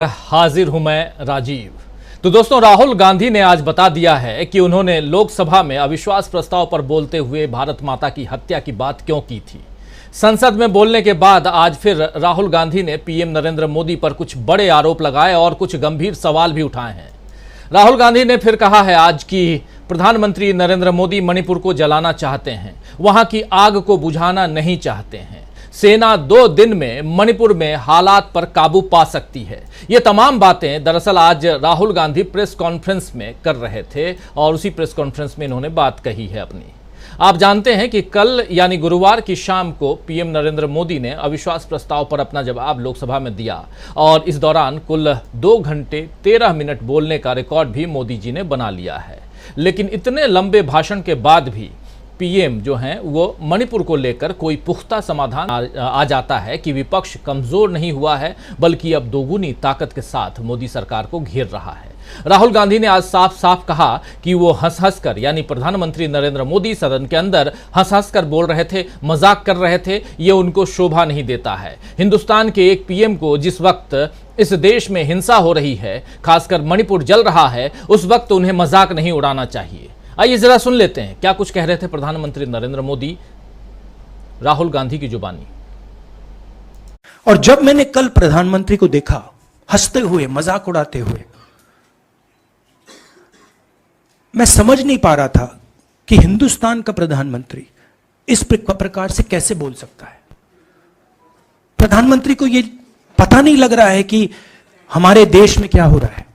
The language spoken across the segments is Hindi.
हाजिर हूं मैं राजीव। तो दोस्तों, राहुल गांधी ने आज बता दिया है कि उन्होंने लोकसभा में अविश्वास प्रस्ताव पर बोलते हुए भारत माता की हत्या की बात क्यों की थी। संसद में बोलने के बाद आज फिर राहुल गांधी ने पीएम नरेंद्र मोदी पर कुछ बड़े आरोप लगाए और कुछ गंभीर सवाल भी उठाए हैं। राहुल गांधी ने फिर कहा है आज कि प्रधानमंत्री नरेंद्र मोदी मणिपुर को जलाना चाहते हैं, वहां की आग को बुझाना नहीं चाहते हैं। सेना 2 दिन में मणिपुर में हालात पर काबू पा सकती है। ये तमाम बातें दरअसल आज राहुल गांधी प्रेस कॉन्फ्रेंस में कर रहे थे और उसी प्रेस कॉन्फ्रेंस में इन्होंने बात कही है अपनी। आप जानते हैं कि कल यानी गुरुवार की शाम को पीएम नरेंद्र मोदी ने अविश्वास प्रस्ताव पर अपना जवाब लोकसभा में दिया और इस दौरान कुल 2 घंटे 13 मिनट बोलने का रिकॉर्ड भी मोदी जी ने बना लिया है। लेकिन इतने लंबे भाषण के बाद भी पीएम जो हैं वो मणिपुर को लेकर कोई पुख्ता समाधान आ जाता है कि विपक्ष कमजोर नहीं हुआ है, बल्कि अब दोगुनी ताकत के साथ मोदी सरकार को घेर रहा है। राहुल गांधी ने आज साफ साफ कहा कि वो हंस कर यानी प्रधानमंत्री नरेंद्र मोदी सदन के अंदर हंस कर बोल रहे थे, मजाक कर रहे थे। ये उनको शोभा नहीं देता है। हिंदुस्तान के एक पीएम को जिस वक्त इस देश में हिंसा हो रही है, खासकर मणिपुर जल रहा है, उस वक्त उन्हें मजाक नहीं उड़ाना चाहिए। आइए जरा सुन लेते हैं क्या कुछ कह रहे थे प्रधानमंत्री नरेंद्र मोदी राहुल गांधी की जुबानी। और जब मैंने कल प्रधानमंत्री को देखा हंसते हुए, मजाक उड़ाते हुए, मैं समझ नहीं पा रहा था कि हिंदुस्तान का प्रधानमंत्री इस प्रकार से कैसे बोल सकता है। प्रधानमंत्री को यह पता नहीं लग रहा है कि हमारे देश में क्या हो रहा है।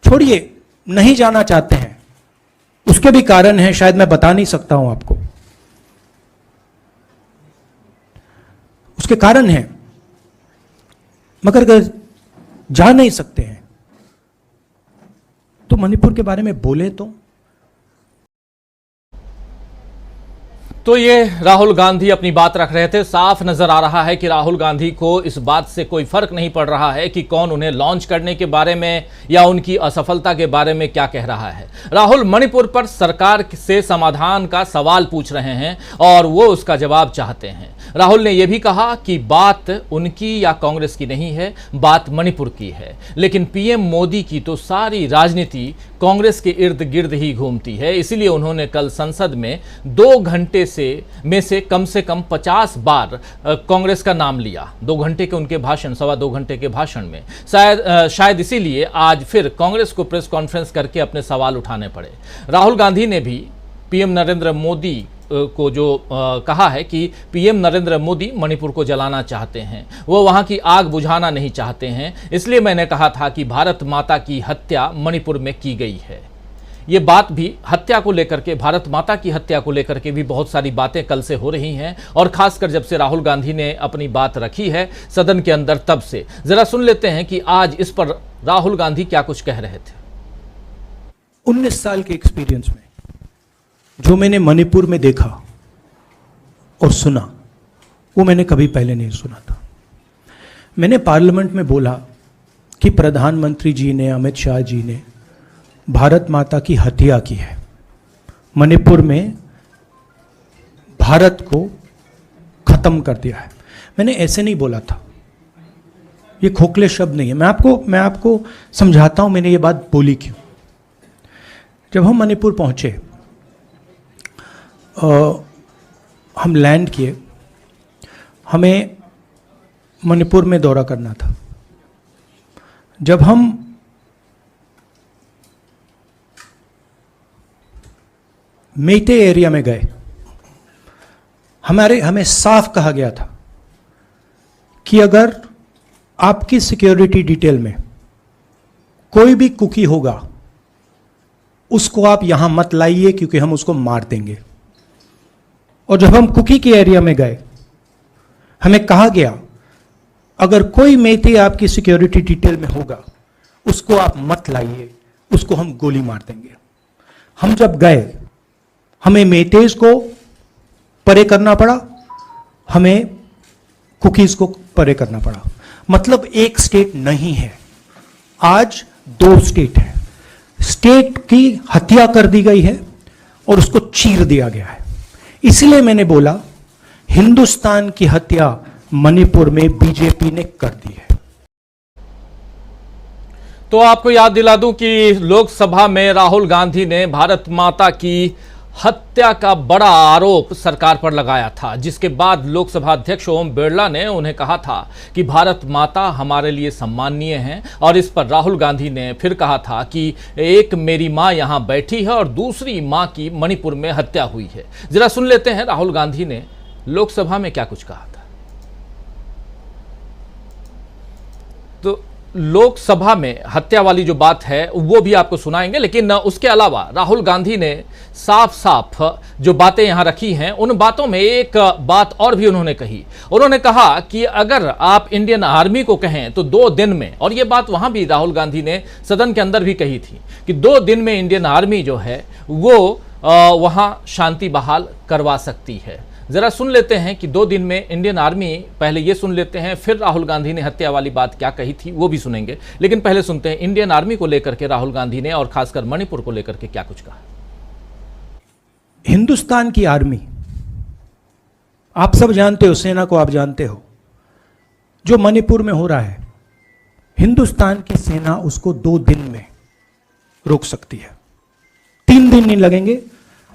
छोड़िए, नहीं जाना चाहते हैं, उसके भी कारण है, शायद मैं बता नहीं सकता हूं आपको, उसके कारण है, मगर अगर जा नहीं सकते हैं तो मणिपुर के बारे में बोले तो ये राहुल गांधी अपनी बात रख रहे थे। साफ नजर आ रहा है कि राहुल गांधी को इस बात से कोई फर्क नहीं पड़ रहा है कि कौन उन्हें लॉन्च करने के बारे में या उनकी असफलता के बारे में क्या कह रहा है। राहुल मणिपुर पर सरकार से समाधान का सवाल पूछ रहे हैं और वो उसका जवाब चाहते हैं। राहुल ने यह भी कहा कि बात उनकी या कांग्रेस की नहीं है, बात मणिपुर की है। लेकिन पीएम मोदी की तो सारी राजनीति कांग्रेस के इर्द गिर्द ही घूमती है। इसीलिए उन्होंने कल संसद में 2 घंटे में से कम 50 बार कांग्रेस का नाम लिया। 2 घंटे के उनके भाषण, 2.25 घंटे के भाषण में शायद इसीलिए आज फिर कांग्रेस को प्रेस कॉन्फ्रेंस करके अपने सवाल उठाने पड़े। राहुल गांधी ने भी पीएम नरेंद्र मोदी को जो कहा है कि पीएम नरेंद्र मोदी मणिपुर को जलाना चाहते हैं, वो वहां की आग बुझाना नहीं चाहते हैं। इसलिए मैंने कहा था कि भारत माता की हत्या मणिपुर में की गई है। ये बात भी हत्या को लेकर के, भारत माता की हत्या को लेकर के भी बहुत सारी बातें कल से हो रही हैं और खासकर जब से राहुल गांधी ने अपनी बात रखी है सदन के अंदर तब से। जरा सुन लेते हैं कि आज इस पर राहुल गांधी क्या कुछ कह रहे थे। 19 साल के एक्सपीरियंस में जो मैंने मणिपुर में देखा और सुना, वो मैंने कभी पहले नहीं सुना था। मैंने पार्लियामेंट में बोला कि प्रधानमंत्री जी ने, अमित शाह जी ने भारत माता की हत्या की है, मणिपुर में भारत को खत्म कर दिया है। मैंने ऐसे नहीं बोला था, ये खोखले शब्द नहीं है। मैं आपको समझाता हूं मैंने ये बात बोली क्यों। जब हम मणिपुर पहुंचे, हम लैंड किए, हमें मणिपुर में दौरा करना था। जब हम मेटे एरिया में गए, हमें साफ कहा गया था कि अगर आपकी सिक्योरिटी डिटेल में कोई भी कुकी होगा, उसको आप यहां मत लाइए क्योंकि हम उसको मार देंगे। और जब हम कुकी के एरिया में गए, हमें कहा गया अगर कोई मेटे आपकी सिक्योरिटी डिटेल में होगा, उसको आप मत लाइए, उसको हम गोली मार देंगे। हम जब गए, हमें मेटेज को परे करना पड़ा, हमें कुकीज को परे करना पड़ा। मतलब एक स्टेट नहीं है, आज 2 स्टेट है। स्टेट की हत्या कर दी गई है और उसको चीर दिया गया है। इसलिए मैंने बोला हिंदुस्तान की हत्या मणिपुर में बीजेपी ने कर दी है। तो आपको याद दिला दूं कि लोकसभा में राहुल गांधी ने भारत माता की हत्या का बड़ा आरोप सरकार पर लगाया था, जिसके बाद लोकसभा अध्यक्ष ओम बिरला ने उन्हें कहा था कि भारत माता हमारे लिए सम्माननीय है। और इस पर राहुल गांधी ने फिर कहा था कि एक मेरी मां यहां बैठी है और दूसरी मां की मणिपुर में हत्या हुई है। जरा सुन लेते हैं राहुल गांधी ने लोकसभा में क्या कुछ कहा था। तो लोकसभा में हत्या वाली जो बात है वो भी आपको सुनाएंगे, लेकिन उसके अलावा राहुल गांधी ने साफ साफ जो बातें यहां रखी हैं उन बातों में एक बात और भी उन्होंने कही। उन्होंने कहा कि अगर आप इंडियन आर्मी को कहें तो 2 दिन में, और ये बात वहां भी राहुल गांधी ने सदन के अंदर भी कही थी कि 2 दिन में इंडियन आर्मी जो है वो वहां शांति बहाल करवा सकती है। जरा सुन लेते हैं कि 2 दिन में इंडियन आर्मी, पहले ये सुन लेते हैं, फिर राहुल गांधी ने हत्या वाली बात क्या कही थी वो भी सुनेंगे। लेकिन पहले सुनते हैं इंडियन आर्मी को लेकर के राहुल गांधी ने और खासकर मणिपुर को लेकर के क्या कुछ कहा। हिंदुस्तान की आर्मी, आप सब जानते हो, सेना को आप जानते हो, जो मणिपुर में हो रहा है, हिंदुस्तान की सेना उसको 2 दिन में रोक सकती है। 3 दिन नहीं लगेंगे।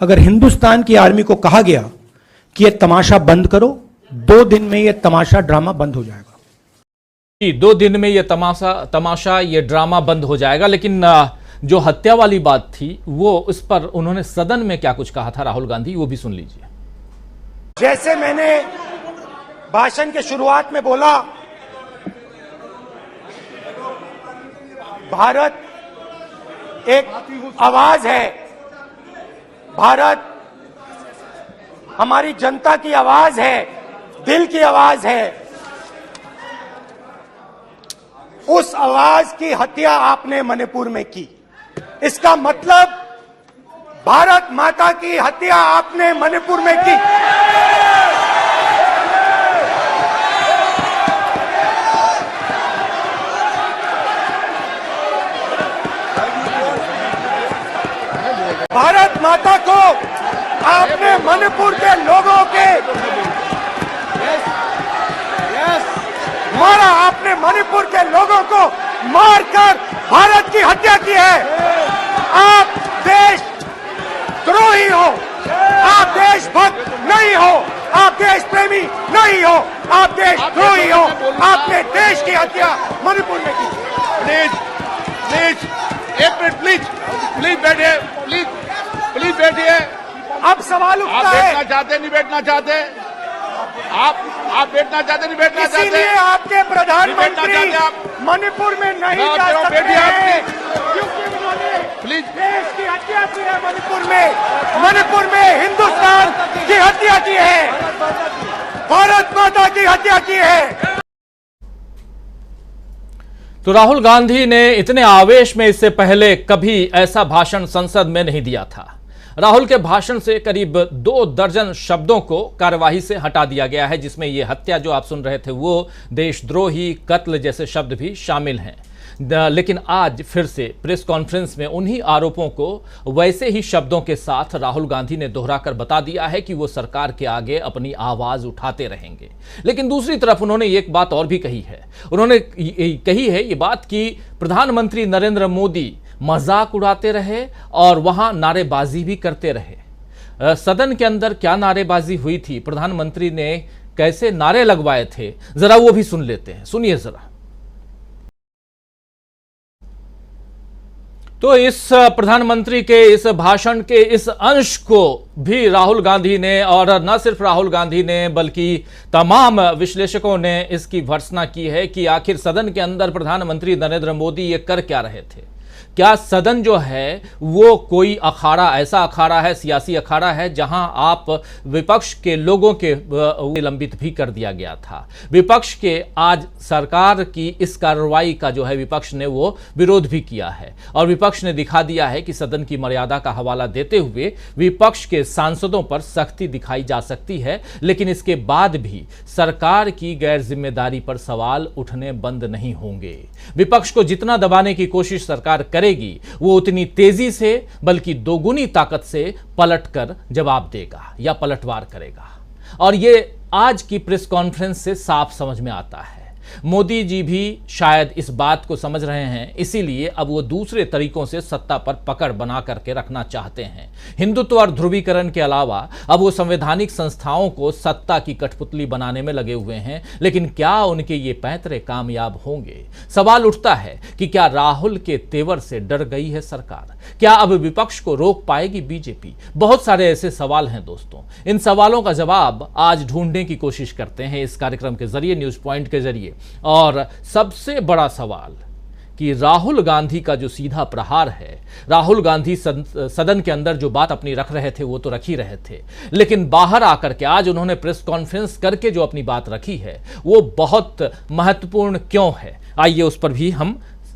अगर हिंदुस्तान की आर्मी को कहा गया कि ये तमाशा बंद करो, 2 दिन में ये तमाशा ड्रामा बंद हो जाएगा। 2 दिन में ये तमाशा ये ड्रामा बंद हो जाएगा। लेकिन जो हत्या वाली बात थी वो, उस पर उन्होंने सदन में क्या कुछ कहा था राहुल गांधी, वो भी सुन लीजिए। जैसे मैंने भाषण के शुरुआत में बोला, भारत एक आवाज है, भारत हमारी जनता की आवाज है, दिल की आवाज है। उस आवाज की हत्या आपने मणिपुर में की। इसका मतलब भारत माता की हत्या आपने मणिपुर में की। भारत माता को आपने मणिपुर के लोगों के मारा, आपने मणिपुर के लोगों को मारकर भारत की हत्या की है। आप देश द्रोही हो, आप देशभक्त नहीं हो, आप देश प्रेमी नहीं हो, आप देशद्रोही हो। आपने देश की हत्या मणिपुर में की। प्लीज प्लीज एक मिनट, प्लीज प्लीज बैठिए, प्लीज प्लीज बैठिए। अब सवाल आप उठता है, बैठना चाहते नहीं बैठना चाहते, आप बैठना चाहते नहीं बैठना चाहते, इसीलिए आपके प्रधानमंत्री चाहते आप। मणिपुर में नहीं आप जा जरा सकते बैठिए, आप हैं, क्योंकि उन्होंने प्लीज देश की हत्या की है। मणिपुर में हिंदुस्तान की हत्या की है, भारत माता की हत्या की है। तो राहुल गांधी ने इतने आवेश में इससे पहले कभी ऐसा भाषण संसद में नहीं दिया था। राहुल के भाषण से करीब 2 दर्जन शब्दों को कार्यवाही से हटा दिया गया है, जिसमें यह हत्या जो आप सुन रहे थे वो देशद्रोही, कत्ल जैसे शब्द भी शामिल हैं। लेकिन आज फिर से प्रेस कॉन्फ्रेंस में उन्हीं आरोपों को वैसे ही शब्दों के साथ राहुल गांधी ने दोहराकर बता दिया है कि वो सरकार के आगे अपनी आवाज उठाते रहेंगे। लेकिन दूसरी तरफ उन्होंने एक बात और भी कही है। उन्होंने कही है ये बात कि प्रधानमंत्री नरेंद्र मोदी मजाक उड़ाते रहे और वहां नारेबाजी भी करते रहे। सदन के अंदर क्या नारेबाजी हुई थी, प्रधानमंत्री ने कैसे नारे लगवाए थे, जरा वो भी सुन लेते हैं। सुनिए जरा। तो इस प्रधानमंत्री के इस भाषण के इस अंश को भी राहुल गांधी ने, और न सिर्फ राहुल गांधी ने बल्कि तमाम विश्लेषकों ने इसकी भर्त्सना की है कि आखिर सदन के अंदर प्रधानमंत्री नरेंद्र मोदी ये कर क्या रहे थे। क्या सदन जो है वो कोई अखाड़ा, ऐसा अखाड़ा है, सियासी अखाड़ा है जहां आप विपक्ष के लोगों के निलंबित भी कर दिया गया था। विपक्ष के आज सरकार की इस कार्रवाई का जो है विपक्ष ने वो विरोध भी किया है और विपक्ष ने दिखा दिया है कि सदन की मर्यादा का हवाला देते हुए विपक्ष के सांसदों पर सख्ती दिखाई जा सकती है। लेकिन इसके बाद भी सरकार की गैर जिम्मेदारी पर सवाल उठने बंद नहीं होंगे। विपक्ष को जितना दबाने की कोशिश सरकार करेगी वो उतनी तेजी से बल्कि दोगुनी ताकत से पलटकर जवाब देगा या पलटवार करेगा। और ये आज की प्रेस कॉन्फ्रेंस से साफ समझ में आता है। मोदी जी भी शायद इस बात को समझ रहे हैं, इसीलिए अब वो दूसरे तरीकों से सत्ता पर पकड़ बना करके रखना चाहते हैं। हिंदुत्व और ध्रुवीकरण के अलावा अब वो संवैधानिक संस्थाओं को सत्ता की कठपुतली बनाने में लगे हुए हैं। लेकिन क्या उनके ये पैंतरे कामयाब होंगे? सवाल उठता है कि क्या राहुल के तेवर से डर गई है सरकार? क्या अब विपक्ष को रोक पाएगी बीजेपी? बहुत सारे ऐसे सवाल हैं दोस्तों। इन सवालों का जवाब आज ढूंढने की कोशिश करते हैं इस कार्यक्रम के जरिए, न्यूज पॉइंट के जरिए। और सबसे बड़ा सवाल कि राहुल गांधी का जो सीधा प्रहार है, राहुल गांधी सदन के अंदर जो बात अपनी रख रहे थे वो तो रख ही रहे थे, लेकिन बाहर आकर के आज उन्होंने प्रेस कॉन्फ्रेंस करके जो अपनी बात रखी है वो बहुत महत्वपूर्ण क्यों है, आइए उस पर भी हम